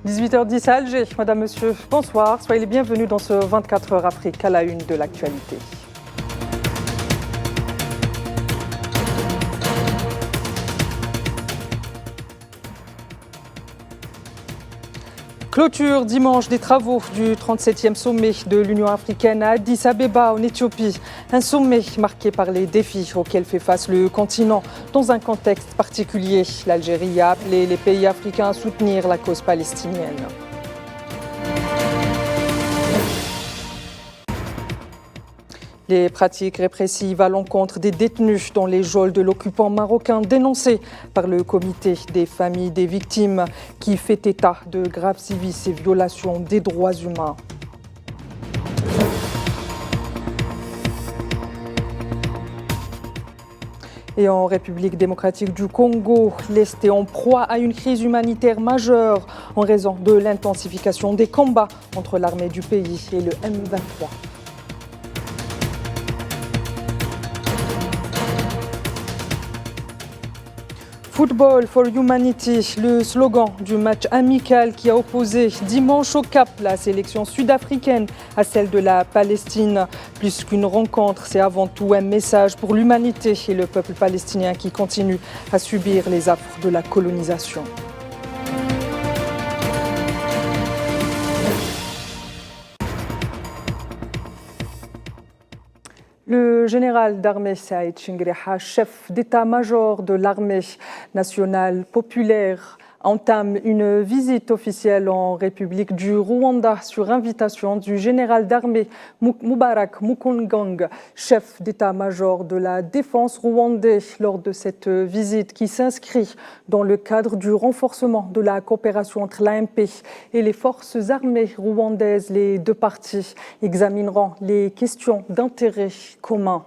18h10 à Alger. Madame, Monsieur, bonsoir. Soyez les bienvenus dans ce 24 heures Afrique à la une de l'actualité. Clôture dimanche des travaux du 37e sommet de l'Union africaine à Addis Abeba en Éthiopie. Un sommet marqué par les défis auxquels fait face le continent dans un contexte particulier. L'Algérie a appelé les pays africains à soutenir la cause palestinienne. Les pratiques répressives à l'encontre des détenus dans les geôles de l'occupant marocain dénoncées par le comité des familles des victimes qui fait état de graves sévices et violations des droits humains. Et en République démocratique du Congo, l'Est est en proie à une crise humanitaire majeure en raison de l'intensification des combats entre l'armée du pays et le M23. Football for Humanity, le slogan du match amical qui a opposé dimanche au Cap la sélection sud-africaine à celle de la Palestine. Plus qu'une rencontre, c'est avant tout un message pour l'humanité et le peuple palestinien qui continue à subir les affres de la colonisation. Le général d'armée Saïd Chingreha, chef d'état-major de l'armée nationale populaire, entame une visite officielle en République du Rwanda sur invitation du général d'armée Mubarak Mukungang, chef d'état-major de la défense rwandais. Lors de cette visite qui s'inscrit dans le cadre du renforcement de la coopération entre l'AMP et les forces armées rwandaises, les deux parties examineront les questions d'intérêt commun.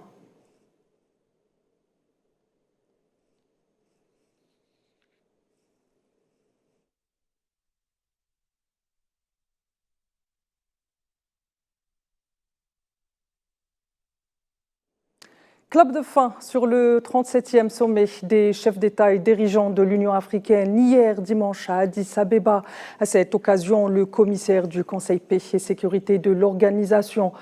Clap de fin sur le 37e sommet des chefs d'État et dirigeants de l'Union africaine hier dimanche à Addis Abeba. À cette occasion, le commissaire du Conseil paix et sécurité de l'organisation,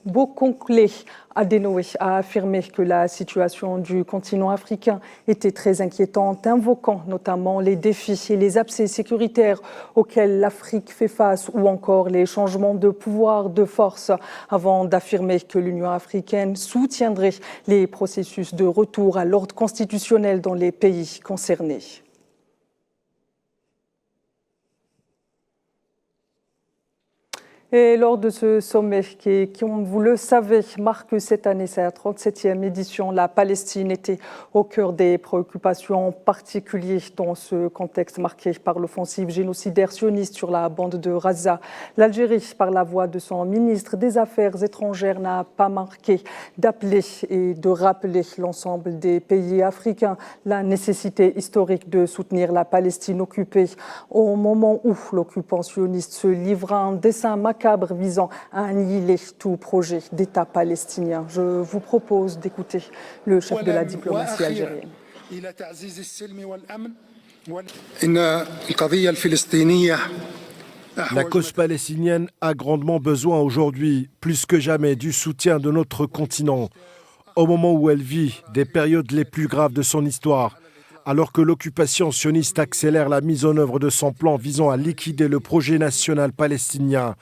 Bokonkle Adenoé, a affirmé que la situation du continent africain était très inquiétante, invoquant notamment les défis et les abcès sécuritaires auxquels l'Afrique fait face ou encore les changements de pouvoir de force, avant d'affirmer que l'Union africaine soutiendrait les processus de retour à l'ordre constitutionnel dans les pays concernés. Et lors de ce sommet qui, comme vous le savez, marque cette année sa 37e édition, la Palestine était au cœur des préoccupations particulières dans ce contexte marqué par l'offensive génocidaire sioniste sur la bande de Gaza. L'Algérie, par la voix de son ministre des Affaires étrangères, n'a pas manqué d'appeler et de rappeler l'ensemble des pays africains la nécessité historique de soutenir la Palestine occupée au moment où l'occupant sioniste se livre à un dessein macabre visant à annihiler tout projet d'État palestinien. Je vous propose d'écouter le chef de la diplomatie algérienne. La cause palestinienne a grandement besoin aujourd'hui, plus que jamais, du soutien de notre continent, au moment où elle vit des périodes les plus graves de son histoire, alors que l'occupation sioniste accélère la mise en œuvre de son plan visant à liquider le projet national palestinien,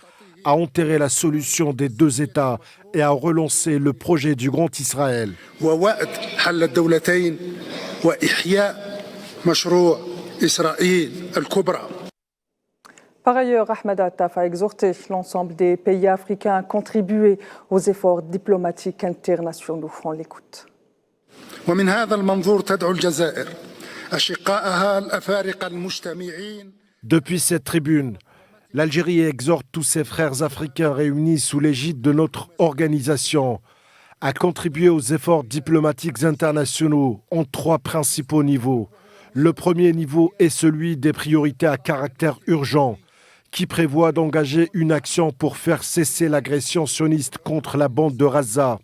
à enterrer la solution des deux États et à relancer le projet du Grand Israël. Par ailleurs, Ahmed Attaf a exhorté l'ensemble des pays africains à contribuer aux efforts diplomatiques internationaux. On l'écoute. Depuis cette tribune, l'Algérie exhorte tous ses frères africains réunis sous l'égide de notre organisation à contribuer aux efforts diplomatiques internationaux en trois principaux niveaux. Le premier niveau est celui des priorités à caractère urgent, qui prévoit d'engager une action pour faire cesser l'agression sioniste contre la bande de Gaza,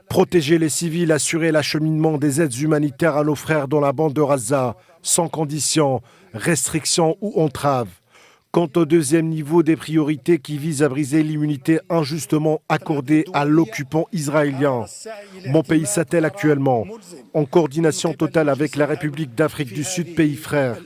protéger les civils, assurer l'acheminement des aides humanitaires à nos frères dans la bande de Gaza, sans conditions, restrictions ou entraves, Quant au deuxième niveau des priorités qui vise à briser l'immunité injustement accordée à l'occupant israélien, mon pays s'attelle actuellement, en coordination totale avec la République d'Afrique du Sud, pays frère,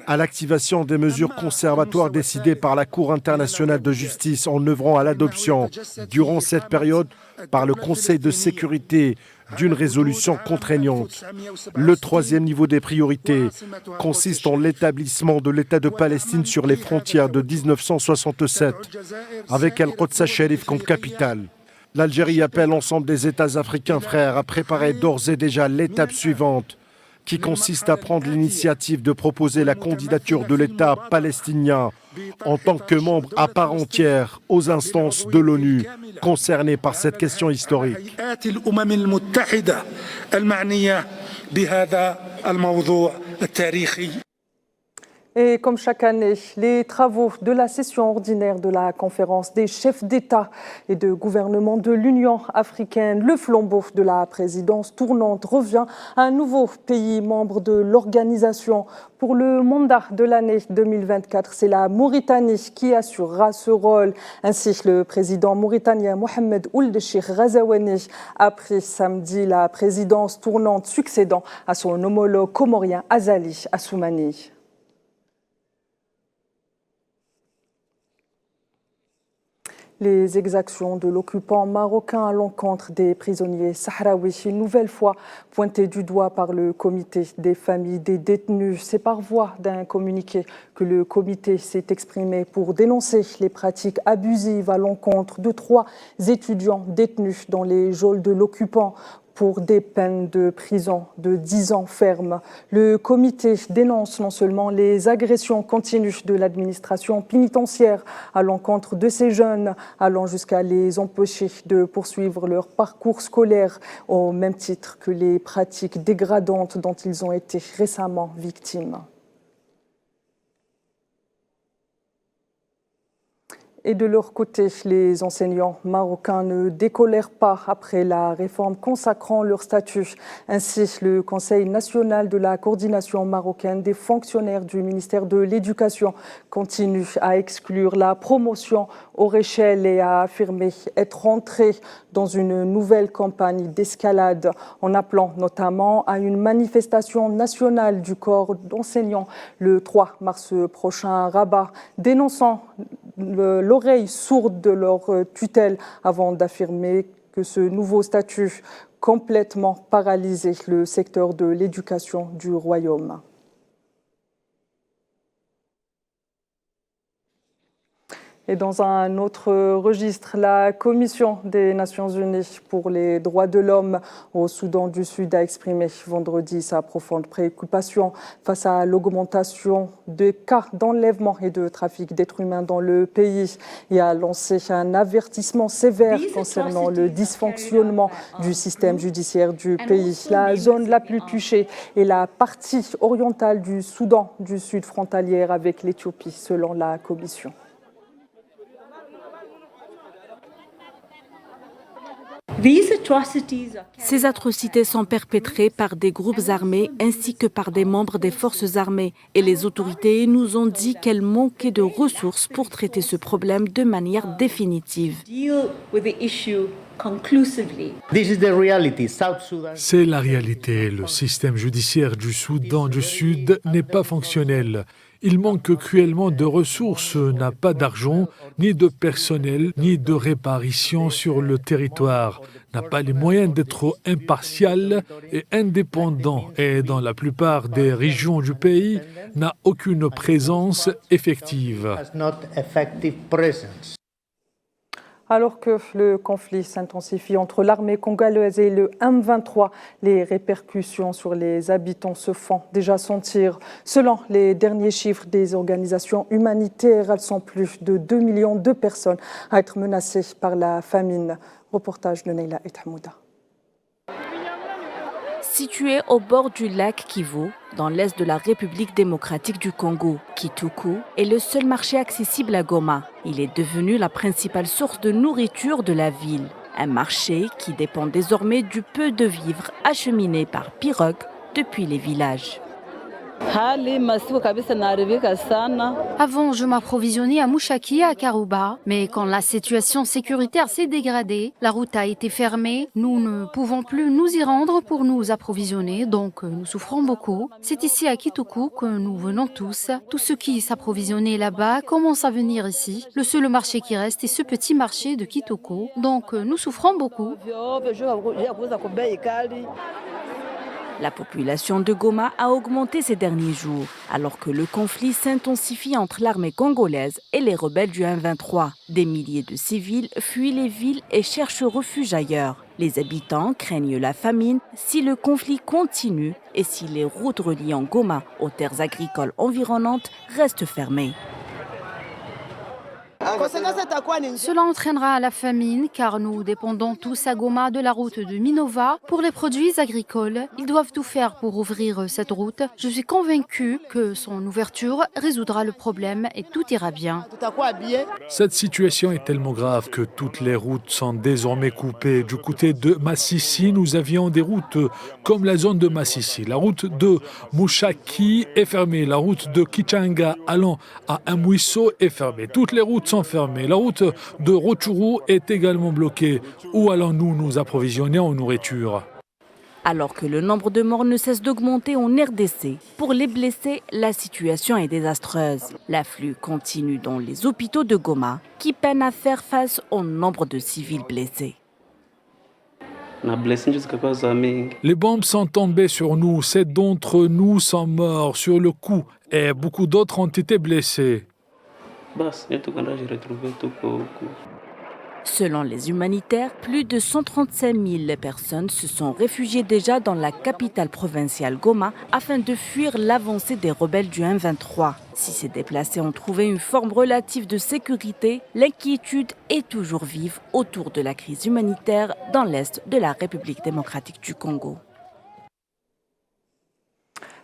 à l'activation des mesures conservatoires décidées par la Cour internationale de justice en œuvrant à l'adoption, durant cette période, par le Conseil de sécurité, d'une résolution contraignante. Le troisième niveau des priorités consiste en l'établissement de l'État de Palestine sur les frontières de 1967, avec Al-Quds Sharif comme capitale. L'Algérie appelle l'ensemble des États africains frères à préparer d'ores et déjà l'étape suivante, qui consiste à prendre l'initiative de proposer la candidature de l'État palestinien en tant que membre à part entière aux instances de l'ONU concernées par cette question historique. Et comme chaque année, les travaux de la session ordinaire de la conférence des chefs d'État et de gouvernement de l'Union africaine, le flambeau de la présidence tournante revient à un nouveau pays membre de l'organisation. Pour le mandat de l'année 2024, c'est la Mauritanie qui assurera ce rôle. Ainsi, le président mauritanien Mohamed Ould Cheikh Ghazouani a pris samedi la présidence tournante succédant à son homologue comorien Azali Assoumani. Les exactions de l'occupant marocain à l'encontre des prisonniers sahraouis, une nouvelle fois pointées du doigt par le comité des familles des détenus. C'est par voie d'un communiqué que le comité s'est exprimé pour dénoncer les pratiques abusives à l'encontre de 3 étudiants détenus dans les geôles de l'occupant pour des peines de prison de 10 ans ferme. Le comité dénonce non seulement les agressions continues de l'administration pénitentiaire à l'encontre de ces jeunes, allant jusqu'à les empêcher de poursuivre leur parcours scolaire, au même titre que les pratiques dégradantes dont ils ont été récemment victimes. Et de leur côté, les enseignants marocains ne décolèrent pas après la réforme consacrant leur statut. Ainsi, le Conseil national de la coordination marocaine des fonctionnaires du ministère de l'Éducation continue à exclure la promotion hors échelle et à affirmer être entré dans une nouvelle campagne d'escalade, en appelant notamment à une manifestation nationale du corps d'enseignants le 3 mars prochain à Rabat, dénonçant l'oreille sourde de leur tutelle avant d'affirmer que ce nouveau statut complètement paralysait le secteur de l'éducation du royaume. Et dans un autre registre, la Commission des Nations Unies pour les droits de l'homme au Soudan du Sud a exprimé vendredi sa profonde préoccupation face à l'augmentation des cas d'enlèvement et de trafic d'êtres humains dans le pays et a lancé un avertissement sévère concernant le dysfonctionnement du système judiciaire du pays. La zone la plus touchée est la partie orientale du Soudan du Sud frontalière avec l'Éthiopie, selon la Commission. Ces atrocités sont perpétrées par des groupes armés ainsi que par des membres des forces armées. Et les autorités nous ont dit qu'elles manquaient de ressources pour traiter ce problème de manière définitive. C'est la réalité. Le système judiciaire du Soudan du Sud n'est pas fonctionnel. Il manque cruellement de ressources, n'a pas d'argent, ni de personnel, ni de réparation sur le territoire, n'a pas les moyens d'être impartial et indépendant et dans la plupart des régions du pays, n'a aucune présence effective. Alors que le conflit s'intensifie entre l'armée congolaise et le M23, les répercussions sur les habitants se font déjà sentir. Selon les derniers chiffres des organisations humanitaires, elles sont plus de 2 millions de personnes à être menacées par la famine. Reportage de Neila Ethamouda. Situé au bord du lac Kivu, dans l'est de la République démocratique du Congo, Kituku est le seul marché accessible à Goma. Il est devenu la principale source de nourriture de la ville. Un marché qui dépend désormais du peu de vivres acheminés par pirogue depuis les villages. Avant, je m'approvisionnais à Mouchaki et à Karouba, mais quand la situation sécuritaire s'est dégradée, la route a été fermée, nous ne pouvons plus nous y rendre pour nous approvisionner, donc nous souffrons beaucoup. C'est ici à Kitoko que nous venons tous. Tous ceux qui s'approvisionnaient là-bas commencent à venir ici. Le seul marché qui reste est ce petit marché de Kitoko, donc nous souffrons beaucoup. La population de Goma a augmenté ces derniers jours, alors que le conflit s'intensifie entre l'armée congolaise et les rebelles du M23. Des milliers de civils fuient les villes et cherchent refuge ailleurs. Les habitants craignent la famine si le conflit continue et si les routes reliant Goma aux terres agricoles environnantes restent fermées. Cela entraînera la famine car nous dépendons tous à Goma de la route de Minova pour les produits agricoles. Ils doivent tout faire pour ouvrir cette route. Je suis convaincue que son ouverture résoudra le problème et tout ira bien. Cette situation est tellement grave que toutes les routes sont désormais coupées. Du côté de Massissi, nous avions des routes comme la zone de Massissi. La route de Mouchaki est fermée. La route de Kichanga allant à Amwiso est fermée. Toutes les routes sont fermées. La route de Rotshuru est également bloquée. Où allons-nous nous approvisionner en nourriture ? Alors que le nombre de morts ne cesse d'augmenter en RDC, pour les blessés, la situation est désastreuse. L'afflux continue dans les hôpitaux de Goma, qui peinent à faire face au nombre de civils blessés. Les bombes sont tombées sur nous. 7 d'entre nous sont morts sur le coup et beaucoup d'autres ont été blessés. Selon les humanitaires, plus de 135 000 personnes se sont réfugiées déjà dans la capitale provinciale Goma afin de fuir l'avancée des rebelles du M23. Si ces déplacés ont trouvé une forme relative de sécurité, l'inquiétude est toujours vive autour de la crise humanitaire dans l'est de la République démocratique du Congo.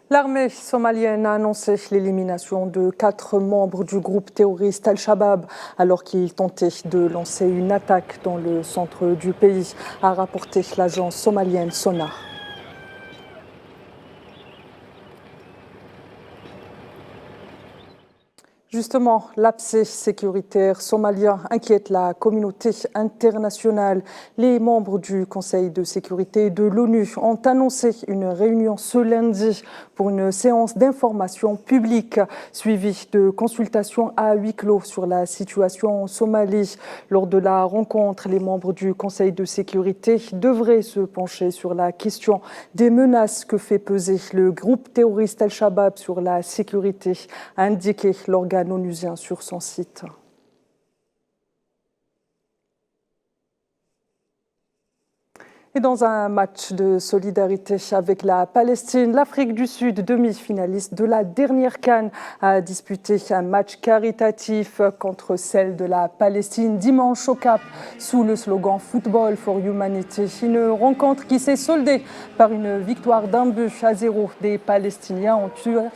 L'armée somalienne a annoncé l'élimination de 4 membres du groupe terroriste Al-Shabaab alors qu'ils tentaient de lancer une attaque dans le centre du pays, a rapporté l'agence somalienne SONA. Justement, l'abcès sécuritaire somalien inquiète la communauté internationale. Les membres du Conseil de sécurité de l'ONU ont annoncé une réunion ce lundi pour une séance d'information publique suivie de consultations à huis clos sur la situation en Somalie. Lors de la rencontre, les membres du Conseil de sécurité devraient se pencher sur la question des menaces que fait peser le groupe terroriste Al-Shabaab sur la sécurité, a indiqué l'organe onusien sur son site. Et dans un match de solidarité avec la Palestine, l'Afrique du Sud, demi-finaliste de la dernière CAN, a disputé un match caritatif contre celle de la Palestine dimanche au Cap sous le slogan Football for Humanity. Une rencontre qui s'est soldée par une victoire d'1-0 des Palestiniens en tueur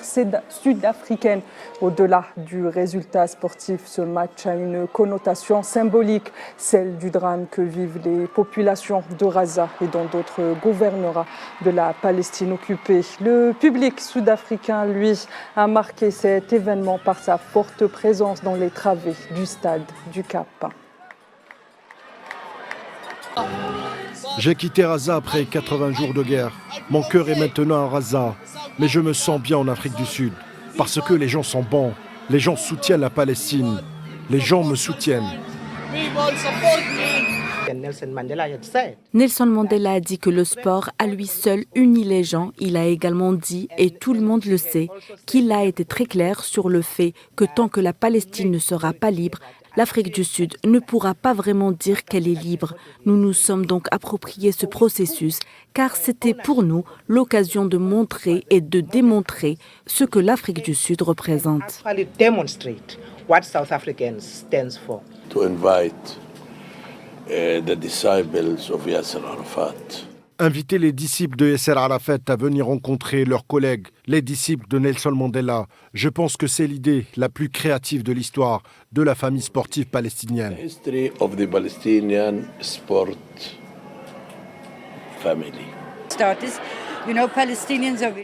sud-africaine. Au-delà du résultat sportif, ce match a une connotation symbolique, celle du drame que vivent les populations de Gaza et dans d'autres gouvernorats de la Palestine occupée. Le public sud-africain, lui, a marqué cet événement par sa forte présence dans les travées du stade du Cap. J'ai quitté Gaza après 80 jours de guerre. Mon cœur est maintenant à Gaza, mais je me sens bien en Afrique du Sud. Parce que les gens sont bons, les gens soutiennent la Palestine, les gens me soutiennent. Nelson Mandela a dit que le sport à lui seul unit les gens. Il a également dit, et tout le monde le sait, qu'il a été très clair sur le fait que tant que la Palestine ne sera pas libre, l'Afrique du Sud ne pourra pas vraiment dire qu'elle est libre. Nous nous sommes donc approprié ce processus car c'était pour nous l'occasion de montrer et de démontrer ce que l'Afrique du Sud représente. To invite the disciples of Yasser Arafat. Inviter les disciples de Yasser Arafat à venir rencontrer leurs collègues, les disciples de Nelson Mandela. Je pense que c'est l'idée la plus créative de l'histoire de la famille sportive palestinienne. The history of the Palestinian sport family.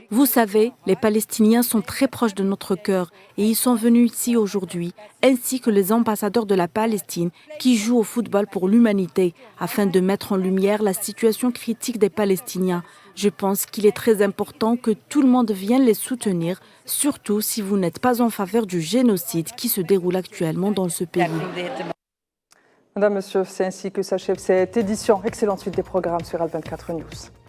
Vous savez, les Palestiniens sont très proches de notre cœur et ils sont venus ici aujourd'hui, ainsi que les ambassadeurs de la Palestine qui jouent au football pour l'humanité afin de mettre en lumière la situation critique des Palestiniens. Je pense qu'il est très important que tout le monde vienne les soutenir, surtout si vous n'êtes pas en faveur du génocide qui se déroule actuellement dans ce pays. Madame, Monsieur, c'est ainsi que s'achève cette édition. Excellente suite des programmes sur Al24 News.